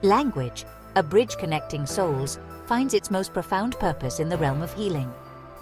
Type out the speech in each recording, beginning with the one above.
Language, a bridge connecting souls, finds its most profound purpose in the realm of healing.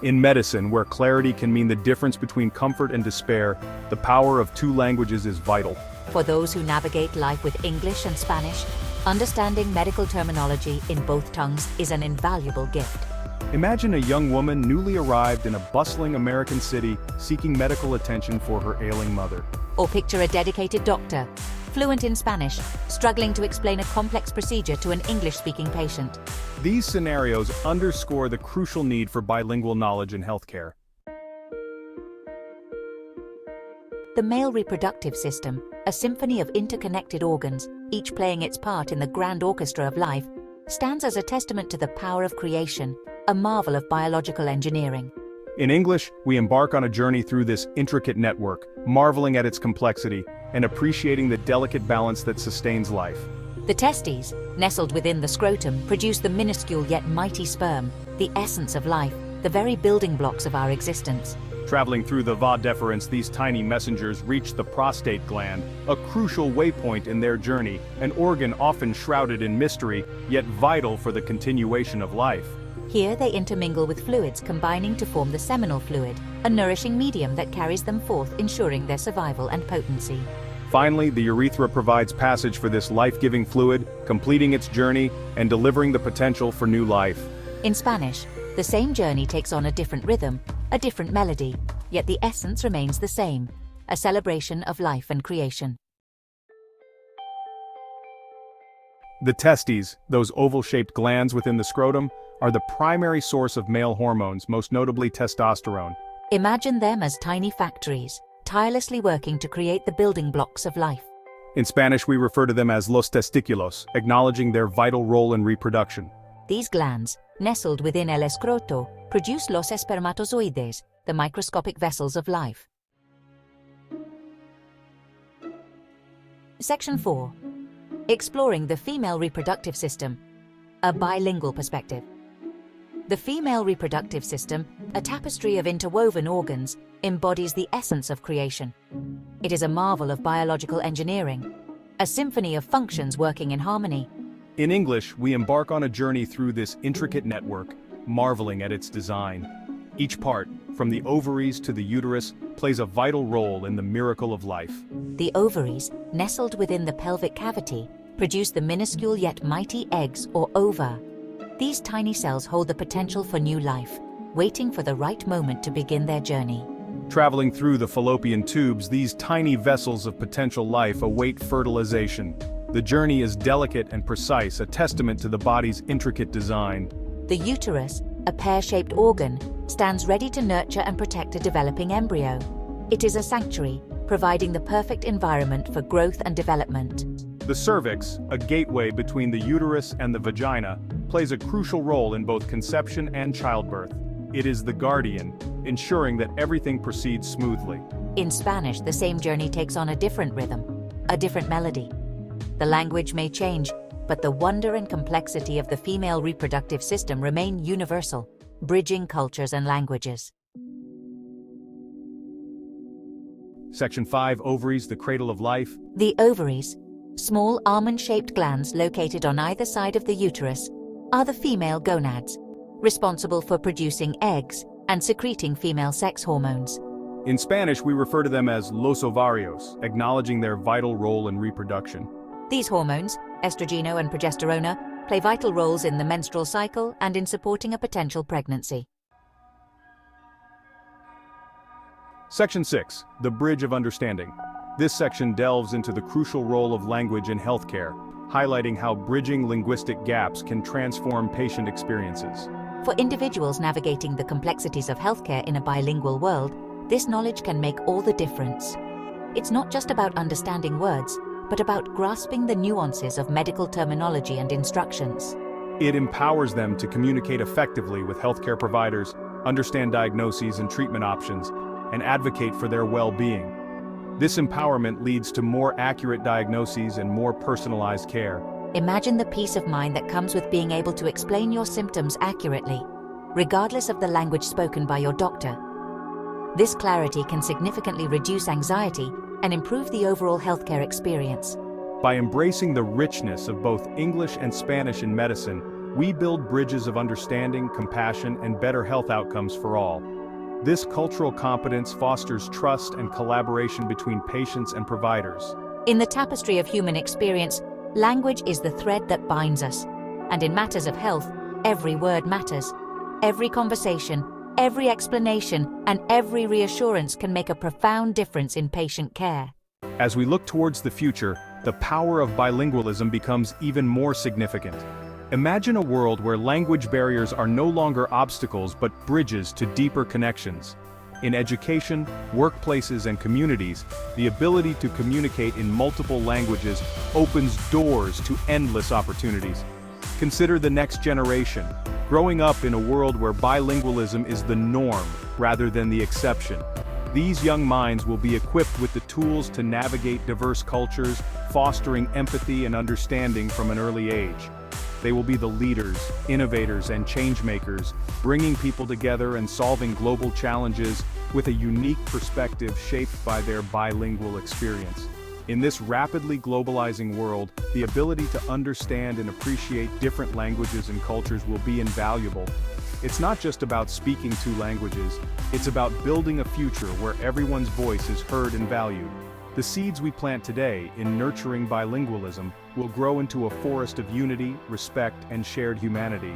In medicine, where clarity can mean the difference between comfort and despair, the power of two languages is vital. For those who navigate life with English and Spanish, understanding medical terminology in both tongues is an invaluable gift. Imagine a young woman newly arrived in a bustling American city seeking medical attention for her ailing mother. Or picture a dedicated doctor, fluent in Spanish, struggling to explain a complex procedure to an English-speaking patient. These scenarios underscore the crucial need for bilingual knowledge in healthcare. The male reproductive system, a symphony of interconnected organs, each playing its part in the grand orchestra of life, stands as a testament to the power of creation, a marvel of biological engineering. In English, we embark on a journey through this intricate network, marveling at its complexity and appreciating the delicate balance that sustains life. The testes, nestled within the scrotum, produce the minuscule yet mighty sperm, the essence of life, the very building blocks of our existence. Traveling through the va deferens, these tiny messengers reach the prostate gland, a crucial waypoint in their journey, an organ often shrouded in mystery, yet vital for the continuation of life. Here they intermingle with fluids combining to form the seminal fluid, a nourishing medium that carries them forth, ensuring their survival and potency. Finally, the urethra provides passage for this life-giving fluid, completing its journey and delivering the potential for new life. In Spanish, the same journey takes on a different rhythm, a different melody, yet the essence remains the same, a celebration of life and creation. The testes, those oval-shaped glands within the scrotum, are the primary source of male hormones, most notably testosterone. Imagine them as tiny factories, tirelessly working to create the building blocks of life. In Spanish, we refer to them as los testículos, acknowledging their vital role in reproduction. These glands, nestled within el escroto, produce los espermatozoides, the microscopic vessels of life. Section 4. Exploring the female reproductive system, a bilingual perspective. The female reproductive system, a tapestry of interwoven organs, embodies the essence of creation. It is a marvel of biological engineering, a symphony of functions working in harmony. In English, we embark on a journey through this intricate network, marveling at its design. Each part, from the ovaries to the uterus, plays a vital role in the miracle of life. The ovaries, nestled within the pelvic cavity, produce the minuscule yet mighty eggs or ova. These tiny cells hold the potential for new life, waiting for the right moment to begin their journey. Traveling through the fallopian tubes, these tiny vessels of potential life await fertilization. The journey is delicate and precise, a testament to the body's intricate design. The uterus, a pear-shaped organ, stands ready to nurture and protect a developing embryo. It is a sanctuary, providing the perfect environment for growth and development. The cervix, a gateway between the uterus and the vagina, plays a crucial role in both conception and childbirth. It is the guardian, ensuring that everything proceeds smoothly. In Spanish, the same journey takes on a different rhythm, a different melody. The language may change, but the wonder and complexity of the female reproductive system remain universal, bridging cultures and languages. Section 5. Ovaries, the cradle of life. The ovaries, small almond-shaped glands located on either side of the uterus, are the female gonads, responsible for producing eggs and secreting female sex hormones. In Spanish, we refer to them as los ovarios, acknowledging their vital role in reproduction. These hormones, estrogeno and progesterone, play vital roles in the menstrual cycle and in supporting a potential pregnancy. Section 6. The Bridge of Understanding. This section delves into the crucial role of language in healthcare, highlighting how bridging linguistic gaps can transform patient experiences. For individuals navigating the complexities of healthcare in a bilingual world, this knowledge can make all the difference. It's not just about understanding words, but about grasping the nuances of medical terminology and instructions. It empowers them to communicate effectively with healthcare providers, understand diagnoses and treatment options, and advocate for their well-being. This empowerment leads to more accurate diagnoses and more personalized care. Imagine the peace of mind that comes with being able to explain your symptoms accurately, regardless of the language spoken by your doctor. This clarity can significantly reduce anxiety and improve the overall healthcare experience. By embracing the richness of both English and Spanish in medicine, we build bridges of understanding, compassion, and better health outcomes for all. This cultural competence fosters trust and collaboration between patients and providers. In the tapestry of human experience, language is the thread that binds us. And in matters of health, every word matters. Every conversation, every explanation, and every reassurance can make a profound difference in patient care. As we look towards the future, the power of bilingualism becomes even more significant. Imagine a world where language barriers are no longer obstacles but bridges to deeper connections. In education, workplaces, and communities, the ability to communicate in multiple languages opens doors to endless opportunities. Consider the next generation, growing up in a world where bilingualism is the norm rather than the exception. These young minds will be equipped with the tools to navigate diverse cultures, fostering empathy and understanding from an early age. They will be the leaders, innovators, and changemakers, bringing people together and solving global challenges with a unique perspective shaped by their bilingual experience. In this rapidly globalizing world, the ability to understand and appreciate different languages and cultures will be invaluable. It's not just about speaking two languages, it's about building a future where everyone's voice is heard and valued. The seeds we plant today in nurturing bilingualism will grow into a forest of unity, respect, and shared humanity.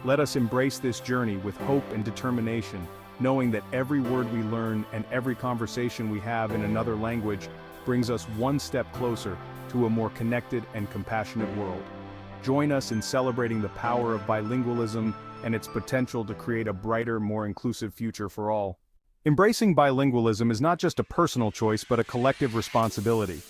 Let us embrace this journey with hope and determination, knowing that every word we learn and every conversation we have in another language brings us one step closer to a more connected and compassionate world. Join us in celebrating the power of bilingualism and its potential to create a brighter, more inclusive future for all. Embracing bilingualism is not just a personal choice but a collective responsibility.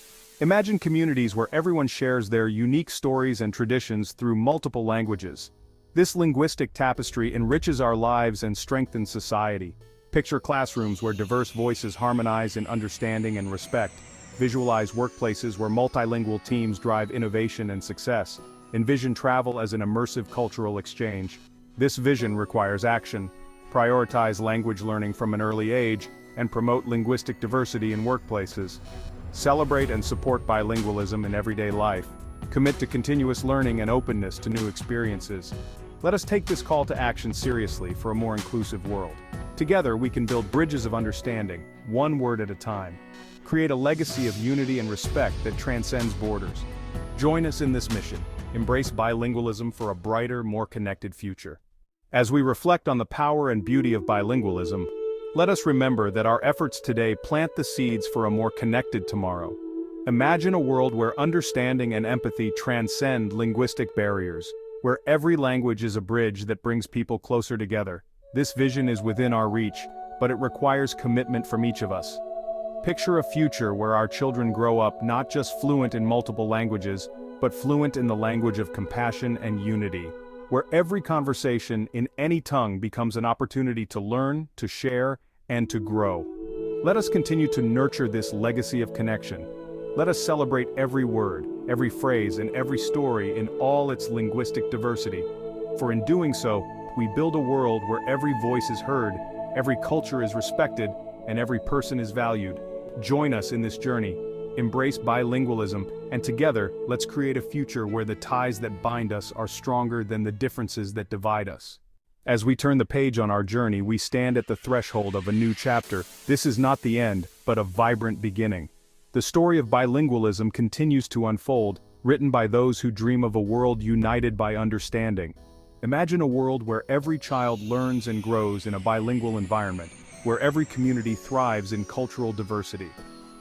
Imagine communities where everyone shares their unique stories and traditions through multiple languages. This linguistic tapestry enriches our lives and strengthens society. Picture classrooms where diverse voices harmonize in understanding and respect. Visualize workplaces where multilingual teams drive innovation and success. Envision travel as an immersive cultural exchange. This vision requires action. Prioritize language learning from an early age, and promote linguistic diversity in workplaces. Celebrate and support bilingualism in everyday life. Commit to continuous learning and openness to new experiences. Let us take this call to action seriously for a more inclusive world. Together we can build bridges of understanding, one word at a time. Create a legacy of unity and respect that transcends borders. Join us in this mission. Embrace bilingualism for a brighter, more connected future. As we reflect on the power and beauty of bilingualism, let us remember that our efforts today plant the seeds for a more connected tomorrow. Imagine a world where understanding and empathy transcend linguistic barriers, where every language is a bridge that brings people closer together. This vision is within our reach, but it requires commitment from each of us. Picture a future where our children grow up not just fluent in multiple languages, but fluent in the language of compassion and unity, where every conversation in any tongue becomes an opportunity to learn, to share, and to grow. Let us continue to nurture this legacy of connection. Let us celebrate every word, every phrase, and every story in all its linguistic diversity. For in doing so, we build a world where every voice is heard, every culture is respected, and every person is valued. Join us in this journey. Embrace bilingualism, and together, let's create a future where the ties that bind us are stronger than the differences that divide us. As we turn the page on our journey, we stand at the threshold of a new chapter. This is not the end, but a vibrant beginning. The story of bilingualism continues to unfold, written by those who dream of a world united by understanding. Imagine a world where every child learns and grows in a bilingual environment, where every community thrives in cultural diversity.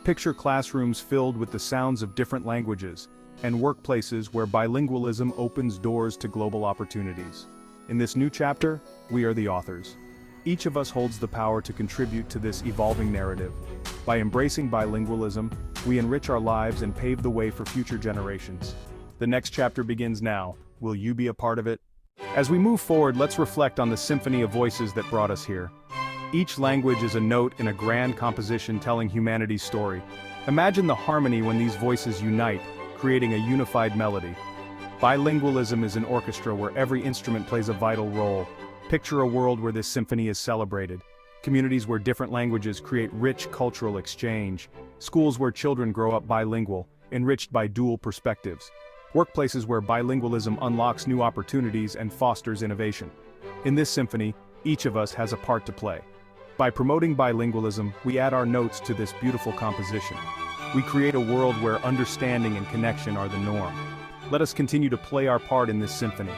Picture classrooms filled with the sounds of different languages, and workplaces where bilingualism opens doors to global opportunities. In this new chapter, we are the authors. Each of us holds the power to contribute to this evolving narrative. By embracing bilingualism, we enrich our lives and pave the way for future generations. The next chapter begins now. Will you be a part of it? As we move forward, let's reflect on the symphony of voices that brought us here. Each language is a note in a grand composition telling humanity's story. Imagine the harmony when these voices unite, creating a unified melody. Bilingualism is an orchestra where every instrument plays a vital role. Picture a world where this symphony is celebrated. Communities where different languages create rich cultural exchange. Schools where children grow up bilingual, enriched by dual perspectives. Workplaces where bilingualism unlocks new opportunities and fosters innovation. In this symphony, each of us has a part to play. By promoting bilingualism, we add our notes to this beautiful composition. We create a world where understanding and connection are the norm. Let us continue to play our part in this symphony.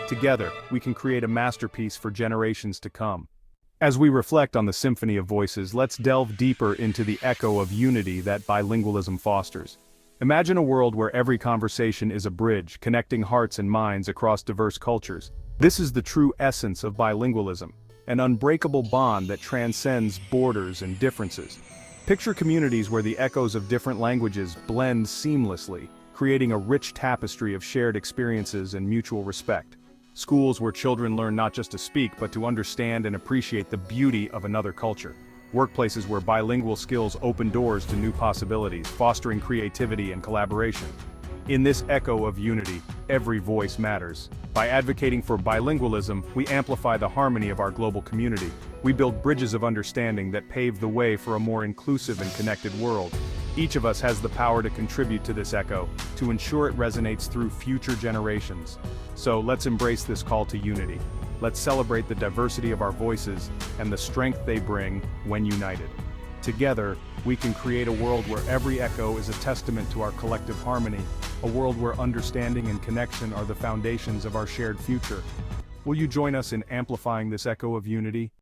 Together, we can create a masterpiece for generations to come. As we reflect on the symphony of voices, let's delve deeper into the echo of unity that bilingualism fosters. Imagine a world where every conversation is a bridge, connecting hearts and minds across diverse cultures. This is the true essence of bilingualism, an unbreakable bond that transcends borders and differences. Picture communities where the echoes of different languages blend seamlessly, creating a rich tapestry of shared experiences and mutual respect. Schools where children learn not just to speak but to understand and appreciate the beauty of another culture. Workplaces where bilingual skills open doors to new possibilities, fostering creativity and collaboration. In this echo of unity, every voice matters. By advocating for bilingualism, we amplify the harmony of our global community. We build bridges of understanding that pave the way for a more inclusive and connected world. Each of us has the power to contribute to this echo, to ensure it resonates through future generations. So let's embrace this call to unity. Let's celebrate the diversity of our voices and the strength they bring when united. Together, we can create a world where every echo is a testament to our collective harmony, a world where understanding and connection are the foundations of our shared future. Will you join us in amplifying this echo of unity?